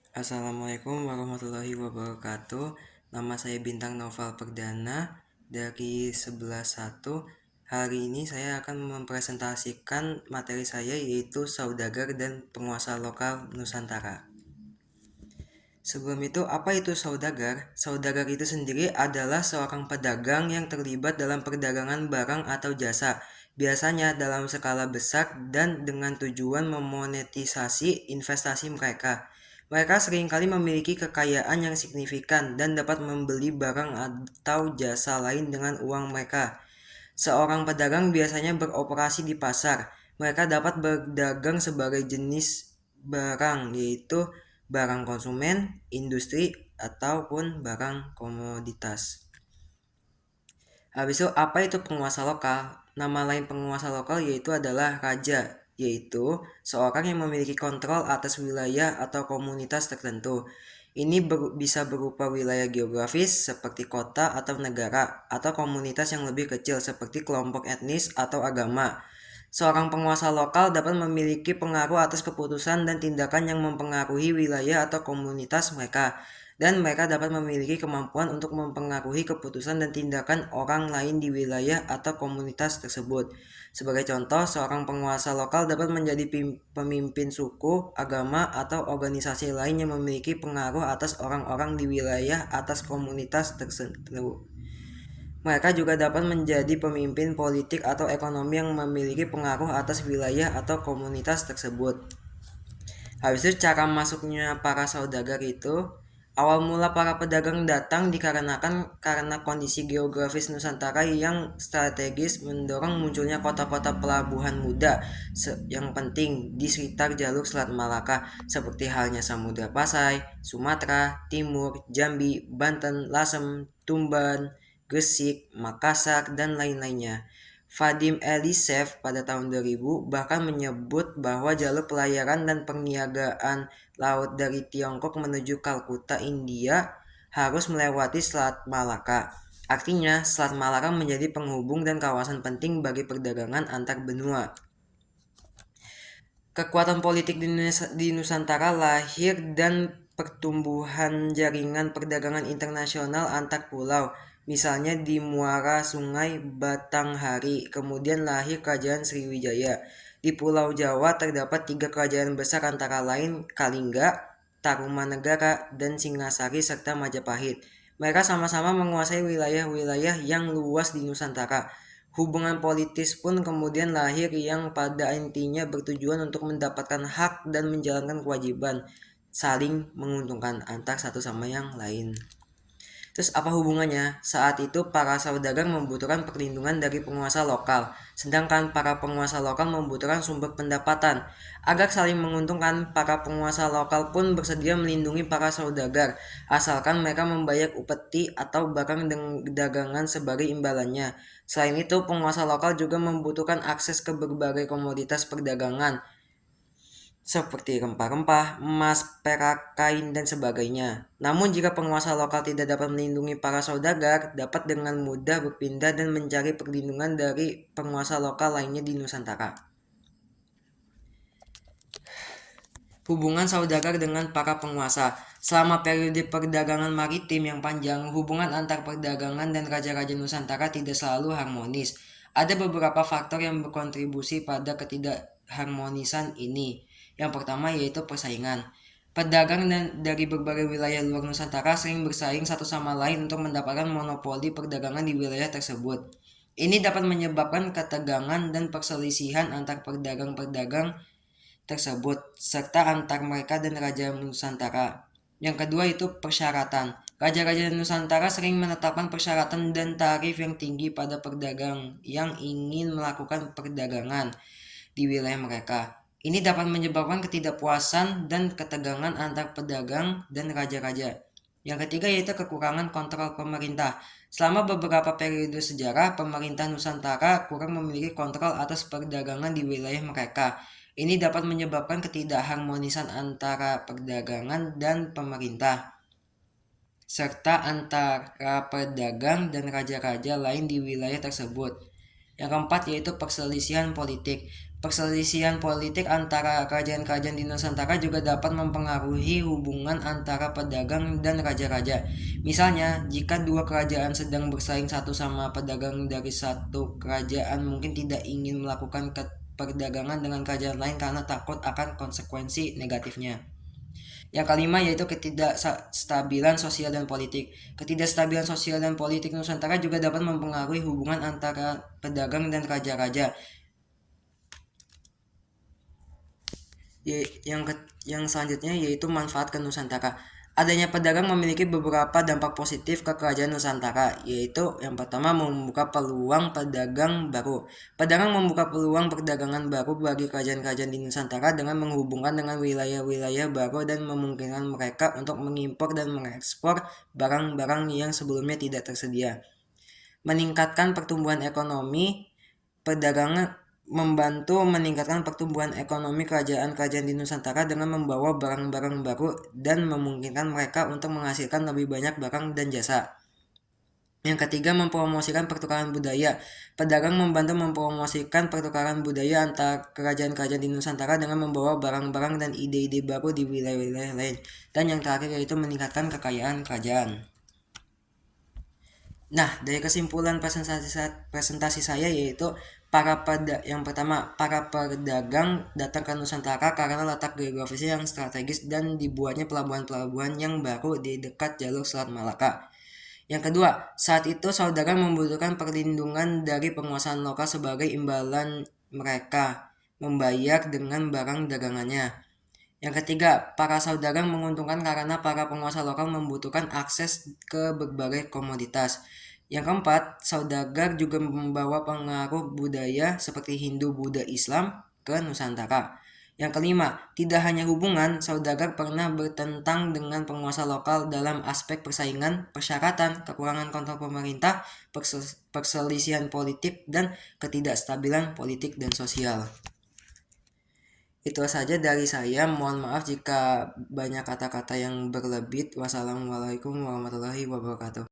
Assalamualaikum warahmatullahi wabarakatuh. Nama saya Bintang Noval Perdana dari 11.1. Hari ini saya akan mempresentasikan materi saya yaitu saudagar dan penguasa lokal Nusantara. Sebelum itu, apa itu saudagar? Saudagar itu sendiri adalah seorang pedagang yang terlibat dalam perdagangan barang atau jasa, biasanya dalam skala besar dan dengan tujuan memonetisasi investasi mereka. Mereka seringkali memiliki kekayaan yang signifikan dan dapat membeli barang atau jasa lain dengan uang mereka. Seorang pedagang biasanya beroperasi di pasar. Mereka dapat berdagang sebagai jenis barang, yaitu barang konsumen, industri, ataupun barang komoditas. Habis itu, apa itu penguasa lokal? Nama lain penguasa lokal yaitu adalah raja, yaitu seorang yang memiliki kontrol atas wilayah atau komunitas tertentu. Ini bisa berupa wilayah geografis seperti kota atau negara, atau komunitas yang lebih kecil seperti kelompok etnis atau agama. Seorang penguasa lokal dapat memiliki pengaruh atas keputusan dan tindakan yang mempengaruhi wilayah atau komunitas mereka, dan mereka dapat memiliki kemampuan untuk mempengaruhi keputusan dan tindakan orang lain di wilayah atau komunitas tersebut. Sebagai contoh, seorang penguasa lokal dapat menjadi pemimpin suku, agama, atau organisasi lain yang memiliki pengaruh atas orang-orang di wilayah atas komunitas tersebut. Mereka juga dapat menjadi pemimpin politik atau ekonomi yang memiliki pengaruh atas wilayah atau komunitas tersebut. Habis itu cara masuknya para saudagar itu, awal mula para pedagang datang dikarenakan karena kondisi geografis Nusantara yang strategis mendorong munculnya kota-kota pelabuhan muda yang penting di sekitar jalur Selat Malaka seperti halnya Samudra Pasai, Sumatera, Timur, Jambi, Banten, Lasem, Tuban, Gresik, Makassar, dan lain-lainnya. Vadim Elisev pada tahun 2000 bahkan menyebut bahwa jalur pelayaran dan perniagaan laut dari Tiongkok menuju Kalkuta, India harus melewati Selat Malaka. Artinya, Selat Malaka menjadi penghubung dan kawasan penting bagi perdagangan antar benua. Kekuatan politik di Nusantara lahir dan pertumbuhan jaringan perdagangan internasional antar pulau. Misalnya di muara Sungai Batanghari, kemudian lahir Kerajaan Sriwijaya. Di Pulau Jawa terdapat 3 kerajaan besar antara lain Kalingga, Tarumanegara, dan Singasari serta Majapahit. Mereka sama-sama menguasai wilayah-wilayah yang luas di Nusantara. Hubungan politis pun kemudian lahir yang pada intinya bertujuan untuk mendapatkan hak dan menjalankan kewajiban, saling menguntungkan antar satu sama yang lain. Terus apa hubungannya? Saat itu para saudagar membutuhkan perlindungan dari penguasa lokal, sedangkan para penguasa lokal membutuhkan sumber pendapatan. Agar saling menguntungkan, para penguasa lokal pun bersedia melindungi para saudagar, asalkan mereka membayar upeti atau barang dagangan sebagai imbalannya. Selain itu, penguasa lokal juga membutuhkan akses ke berbagai komoditas perdagangan, seperti rempah-rempah, emas, perak, kain, dan sebagainya. Namun jika penguasa lokal tidak dapat melindungi para saudagar, dapat dengan mudah berpindah dan mencari perlindungan dari penguasa lokal lainnya di Nusantara. Hubungan saudagar dengan para penguasa. Selama periode perdagangan maritim yang panjang, hubungan antar perdagangan dan raja-raja Nusantara tidak selalu harmonis. Ada beberapa faktor yang berkontribusi pada ketidakharmonisan ini. Yang pertama yaitu persaingan. Pedagang dari berbagai wilayah luar Nusantara sering bersaing satu sama lain untuk mendapatkan monopoli perdagangan di wilayah tersebut. Ini dapat menyebabkan ketegangan dan perselisihan antar pedagang-pedagang tersebut, serta antar mereka dan Raja Nusantara. Yang kedua itu persyaratan. Raja-raja Nusantara sering menetapkan persyaratan dan tarif yang tinggi pada pedagang yang ingin melakukan perdagangan di wilayah mereka. Ini dapat menyebabkan ketidakpuasan dan ketegangan antar pedagang dan raja-raja. Yang ketiga yaitu kekurangan kontrol pemerintah. Selama beberapa periode sejarah, pemerintah Nusantara kurang memiliki kontrol atas perdagangan di wilayah mereka. Ini dapat menyebabkan ketidakharmonisan antara perdagangan dan pemerintah, serta antara pedagang dan raja-raja lain di wilayah tersebut. Yang keempat yaitu perselisihan politik. Perselisihan politik antara kerajaan-kerajaan di Nusantara juga dapat mempengaruhi hubungan antara pedagang dan raja-raja. Misalnya, jika dua kerajaan sedang bersaing, satu sama pedagang dari satu kerajaan mungkin tidak ingin melakukan perdagangan dengan kerajaan lain karena takut akan konsekuensi negatifnya. Yang kelima yaitu ketidakstabilan sosial dan politik. Ketidakstabilan sosial dan politik Nusantara juga dapat mempengaruhi hubungan antara pedagang dan raja-raja. Yang selanjutnya yaitu manfaat ke Nusantara. Adanya pedagang memiliki beberapa dampak positif ke kerajaan Nusantara, yaitu yang pertama membuka peluang pedagang baru. Pedagang membuka peluang perdagangan baru bagi kerajaan-kerajaan di Nusantara dengan menghubungkan dengan wilayah-wilayah baru dan memungkinkan mereka untuk mengimpor dan mengekspor barang-barang yang sebelumnya tidak tersedia. Meningkatkan pertumbuhan ekonomi. Perdagangan membantu meningkatkan pertumbuhan ekonomi kerajaan-kerajaan di Nusantara dengan membawa barang-barang baru dan memungkinkan mereka untuk menghasilkan lebih banyak barang dan jasa. Yang ketiga, mempromosikan pertukaran budaya. Pedagang membantu mempromosikan pertukaran budaya antar kerajaan-kerajaan di Nusantara dengan membawa barang-barang dan ide-ide baru di wilayah-wilayah lain. Dan yang terakhir yaitu meningkatkan kekayaan kerajaan. Nah, dari kesimpulan presentasi saya yaitu yang pertama, para pedagang datang ke Nusantara karena letak geografisnya yang strategis dan dibuatnya pelabuhan-pelabuhan yang baru di dekat jalur Selat Malaka. Yang kedua, saat itu saudagar membutuhkan perlindungan dari penguasaan lokal sebagai imbalan mereka membayar dengan barang dagangannya. Yang ketiga, para saudagar menguntungkan karena para penguasa lokal membutuhkan akses ke berbagai komoditas. Yang keempat, saudagar juga membawa pengaruh budaya seperti Hindu, Buddha, Islam ke Nusantara. Yang kelima, tidak hanya hubungan, saudagar pernah bertentang dengan penguasa lokal dalam aspek persaingan, persyaratan, kekurangan kontrol pemerintah, perselisihan politik, dan ketidakstabilan politik dan sosial. Itu saja dari saya. Mohon maaf jika banyak kata-kata yang berlebih. Wassalamualaikum warahmatullahi wabarakatuh.